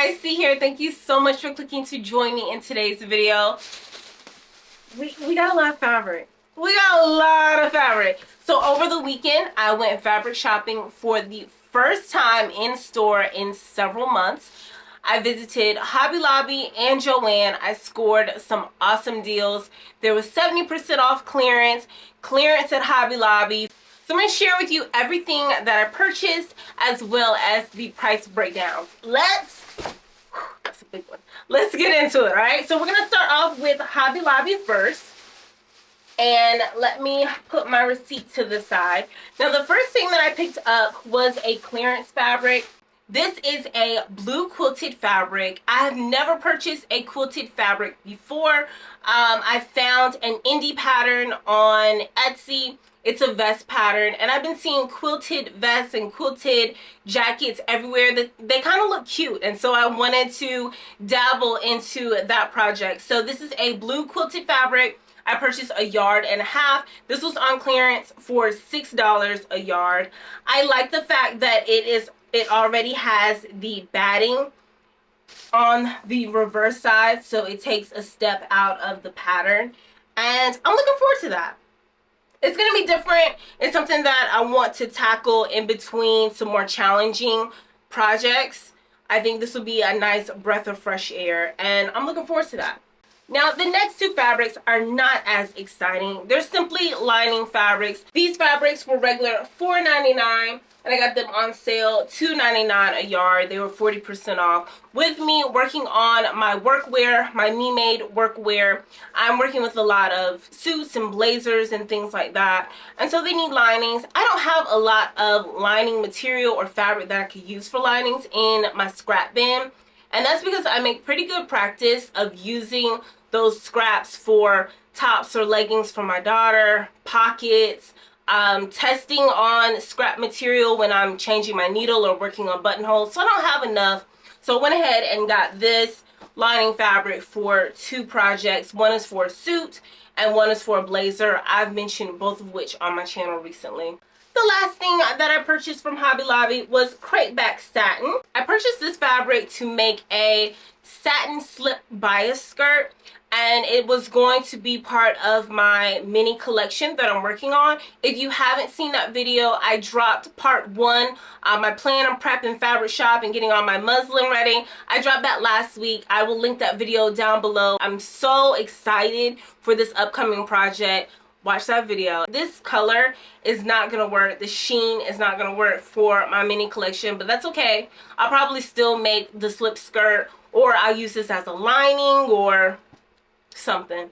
guys, see here. Thank you so much for clicking to join me in today's video. We got a lot of fabric. We got a lot of fabric. So over the weekend, I went fabric shopping for the first time in store in several months. I visited Hobby Lobby and JoAnn. I scored some awesome deals. There was 70% off clearance at Hobby Lobby. So I'm going to share with you everything that I purchased as well as the price breakdowns. That's a big one. Let's get into it, all right? So we're going to start off with Hobby Lobby first. And let me put my receipt to the side. Now the first thing that I picked up was a clearance fabric. This is a blue quilted fabric. I have never purchased a quilted fabric before. I found an indie pattern on Etsy. It's a vest pattern, and I've been seeing quilted vests and quilted jackets everywhere. They kind of look cute, and so I wanted to dabble into that project. So this is a blue quilted fabric. I purchased 1.5 yards. This was on clearance for $6 a yard. I like the fact that it already has the batting on the reverse side, so it takes a step out of the pattern, and I'm looking forward to that. It's going to be different. It's something that I want to tackle in between some more challenging projects. I think this will be a nice breath of fresh air, and I'm looking forward to that. Now, the next two fabrics are not as exciting. They're simply lining fabrics. These fabrics were regular $4.99, and I got them on sale $2.99 a yard. They were 40% off. With me working on my workwear, my Memade workwear, I'm working with a lot of suits and blazers and things like that, and so they need linings. I don't have a lot of lining material or fabric that I could use for linings in my scrap bin. And that's because I make pretty good practice of using those scraps for tops or leggings for my daughter, pockets, testing on scrap material when I'm changing my needle or working on buttonholes. So I don't have enough. So I went ahead and got this lining fabric for two projects. One is for a suit and one is for a blazer. I've mentioned both of which on my channel recently. The last thing that I purchased from Hobby Lobby was Crepe back satin. I purchased this fabric to make a satin slip bias skirt, and it was going to be part of my mini collection that I'm working on. If you haven't seen that video, I dropped part 1, my plan on prepping fabric shop and getting all my muslin ready. I dropped that last week. I will link that video down below. I'm so excited for this upcoming project. Watch that video. This color is not gonna work. The sheen is not gonna work for my mini collection, but that's okay. I'll probably still make the slip skirt, or I'll use this as a lining or something.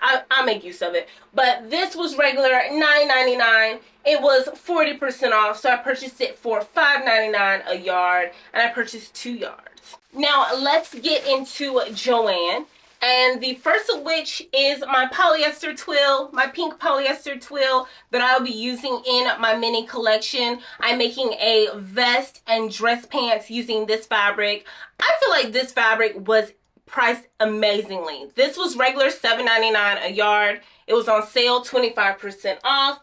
I'll make use of it. But this was regular $9.99. It was 40% off, so I purchased it for $5.99 a yard, and I purchased 2 yards. Now let's get into JoAnn. And the first of which is my polyester twill, my pink polyester twill that I'll be using in my mini collection. I'm making a vest and dress pants using this fabric. I feel like this fabric was priced amazingly. This was regular $7.99 a yard. It was on sale 25% off.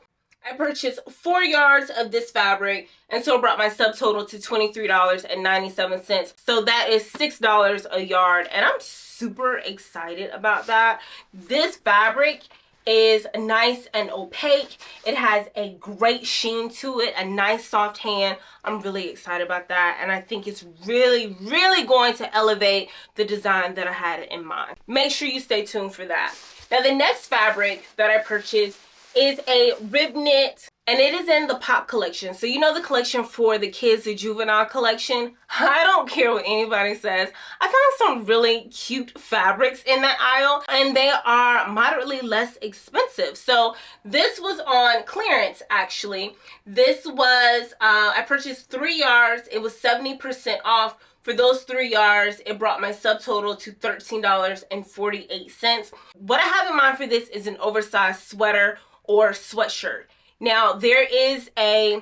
I purchased 4 yards of this fabric, and so it brought my subtotal to $23.97. So that is $6 a yard, and I'm super excited about that. This fabric is nice and opaque. It has a great sheen to it, a nice soft hand. I'm really excited about that, and I think it's really going to elevate the design that I had in mind. Make sure you stay tuned for that. Now the next fabric that I purchased is a rib knit, and it is in the Pop collection. So you know the collection for the kids, the juvenile collection. I don't care what anybody says. I found some really cute fabrics in that aisle, and they are moderately less expensive. So this was on clearance actually. This was, I purchased 3 yards. It was 70% off. For those 3 yards, it brought my subtotal to $13.48. What I have in mind for this is an oversized sweater or sweatshirt. Now there is a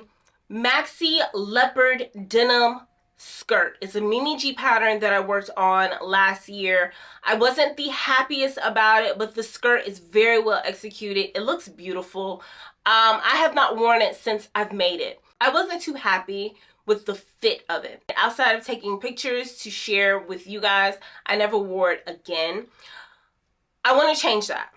maxi leopard denim skirt. It's a Mimi G pattern that I worked on last year. I wasn't the happiest about it, but the skirt is very well executed. It looks beautiful. I have not worn it since I've made it. I wasn't too happy with the fit of it. Outside of taking pictures to share with you guys, I never wore it again. I want to change that.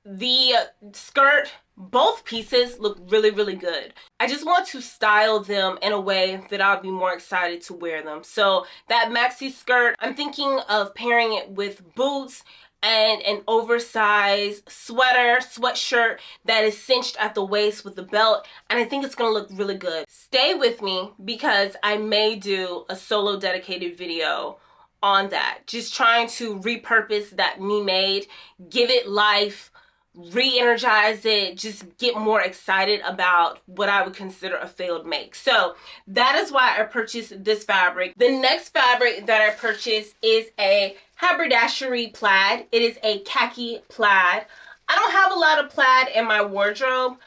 The skirt, both pieces look really, really good. I just want to style them in a way that I'll be more excited to wear them. So that maxi skirt, I'm thinking of pairing it with boots and an oversized sweatshirt that is cinched at the waist with the belt, and I think it's gonna look really good. Stay with me because I may do a solo dedicated video on that. Just trying to repurpose that Memade, give it life, re-energize it, just get more excited about what I would consider a failed make. So that is why I purchased this fabric. The next fabric that I purchased is a Haberdashery Plaid. It is a khaki plaid. I don't have a lot of plaid in my wardrobe,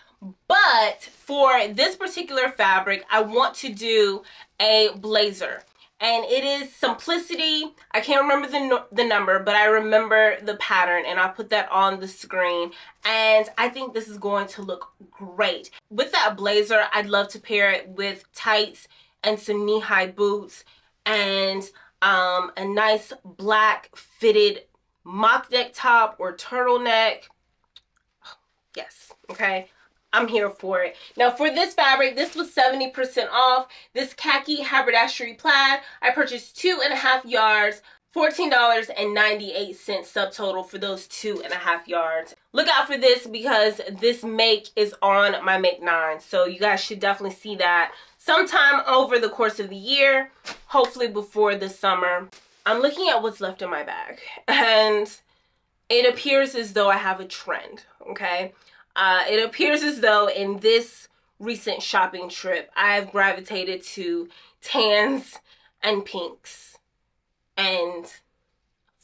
but for this particular fabric, I want to do a blazer. And it is Simplicity. I can't remember the number, but I remember the pattern, and I'll put that on the screen. And I think this is going to look great. With that blazer, I'd love to pair it with tights and some knee-high boots and a nice black fitted mock neck top or turtleneck. Yes, okay. I'm here for it. Now for this fabric, this was 70% off. This khaki haberdashery plaid, I purchased 2.5 yards, $14.98 subtotal for those 2.5 yards. Look out for this because this make is on my make 9. So you guys should definitely see that sometime over the course of the year, hopefully before the summer. I'm looking at what's left in my bag and it appears as though I have a trend, okay? It appears as though in this recent shopping trip, I've gravitated to tans and pinks and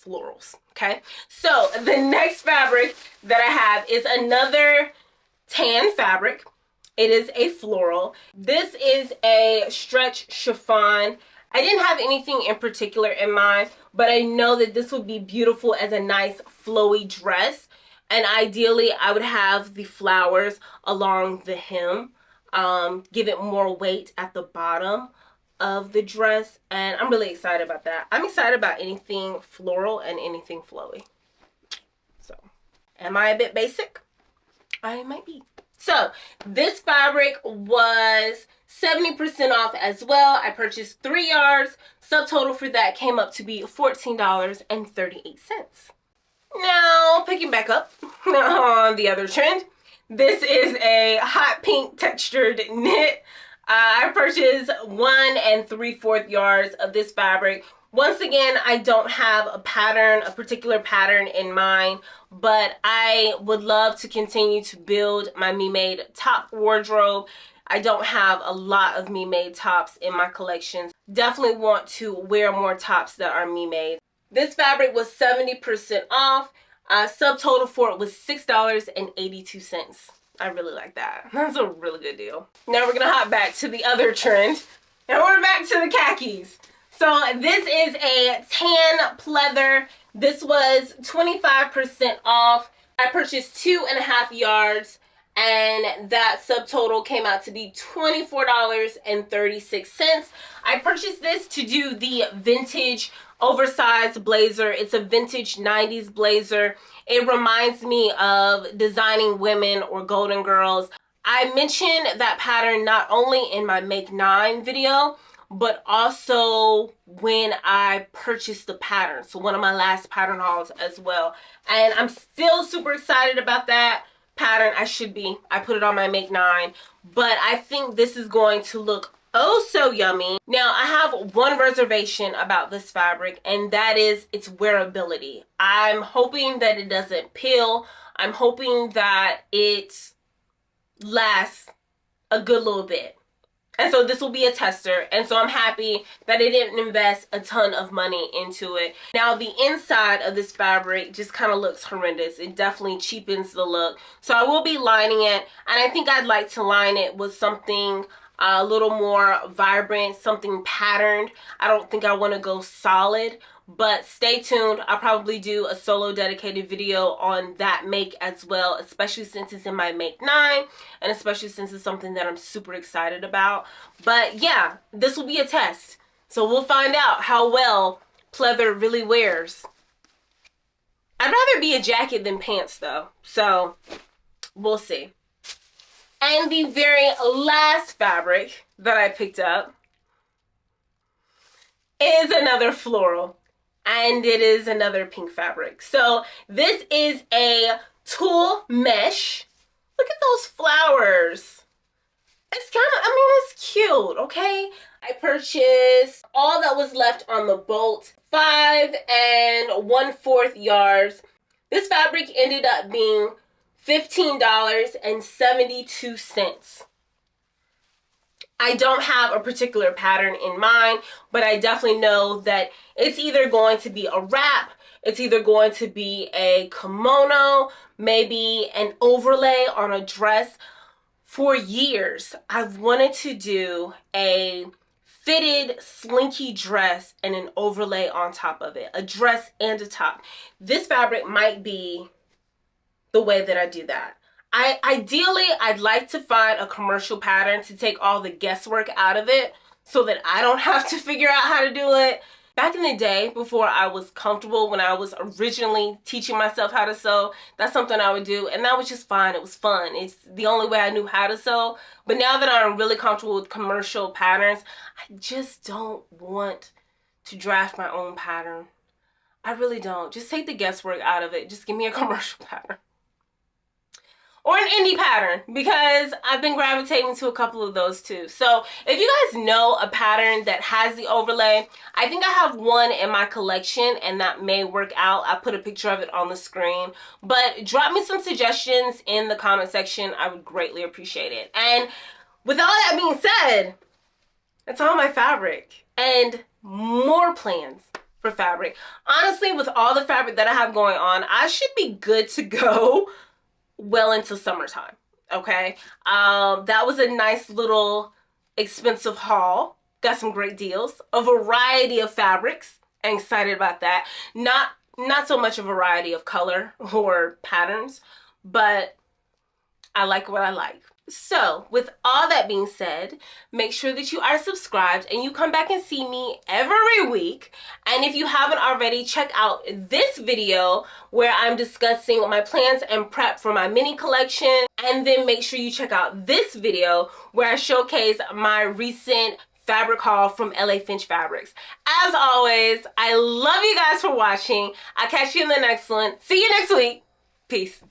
florals, okay? So the next fabric that I have is another tan fabric. It is a floral. This is a stretch chiffon. I didn't have anything in particular in mind, but I know that this would be beautiful as a nice flowy dress. And ideally, I would have the flowers along the hem, give it more weight at the bottom of the dress. And I'm really excited about that. I'm excited about anything floral and anything flowy. So, am I a bit basic? I might be. So, this fabric was 70% off as well. I purchased 3 yards. Subtotal for that came up to be $14.38. Now, picking back up on the other trend, this is a hot pink textured knit. I purchased 1 3/4 yards of this fabric. Once again, I don't have a pattern, a particular pattern in mind, but I would love to continue to build my Memade top wardrobe. I don't have a lot of Memade tops in my collections. Definitely want to wear more tops that are Memade. This fabric was 70% off. Subtotal for it was $6.82. I really like that. That's a really good deal. Now we're gonna hop back to the other trend. And we're back to the khakis. So this is a tan pleather. This was 25% off. I purchased 2.5 yards. And that subtotal came out to be $24.36. I purchased this to do the vintage oversized blazer. It's a vintage 90s blazer. It reminds me of Designing Women or Golden Girls. I mentioned that pattern not only in my Make 9 video, but also when I purchased the pattern. So one of my last pattern hauls as well. And I'm still super excited about that pattern. I put it on my Make 9, but I think this is going to look oh so yummy. Now I have one reservation about this fabric, and that is its wearability. I'm hoping that it doesn't peel. I'm hoping that it lasts a good little bit. And so this will be a tester, and so I'm happy that I didn't invest a ton of money into it. Now the inside of this fabric just kind of looks horrendous. It definitely cheapens the look. So I will be lining it, and I think I'd like to line it with something a little more vibrant, something patterned. I don't think I want to go solid, but stay tuned. I'll probably do a solo dedicated video on that make as well, especially since it's in my make 9 and especially since it's something that I'm super excited about. But yeah, this will be a test. So we'll find out how well pleather really wears. I'd rather be a jacket than pants though, so we'll see. And the very last fabric that I picked up is another floral, and it is another pink fabric. So this is a Tulle Mesh. Look at those flowers. It's kind of, I mean, it's cute, okay? I purchased all that was left on the bolt, 5 1/4 yards. This fabric ended up being $15.72. I don't have a particular pattern in mind, but I definitely know that it's either going to be a wrap, it's either going to be a kimono, maybe an overlay on a dress. For years, I've wanted to do a fitted slinky dress and an overlay on top of it, a dress and a top. This fabric might be the way that I do that. Ideally, I'd like to find a commercial pattern to take all the guesswork out of it so that I don't have to figure out how to do it. Back in the day, before I was comfortable, when I was originally teaching myself how to sew, that's something I would do, and that was just fine. It was fun. It's the only way I knew how to sew. But now that I'm really comfortable with commercial patterns, I just don't want to draft my own pattern. I really don't. Just take the guesswork out of it. Just give me a commercial pattern. Or an indie pattern, because I've been gravitating to a couple of those too. So if you guys know a pattern that has the overlay, I think I have one in my collection and that may work out. I put a picture of it on the screen. But drop me some suggestions in the comment section. I would greatly appreciate it. And with all that being said, that's all my fabric and more plans for fabric. Honestly, with all the fabric that I have going on, I should be good to go well into summertime. Okay, that was a nice little expensive haul. Got some great deals, a variety of fabrics. I'm excited about that. Not so much a variety of color or patterns, but I like what I like. So with all that being said, make sure that you are subscribed and you come back and see me every week. And if you haven't already, check out this video where I'm discussing my plans and prep for my mini collection. And then make sure you check out this video where I showcase my recent fabric haul from LA Finch Fabrics. As always, I love you guys for watching. I'll catch you in the next one. See you next week. Peace.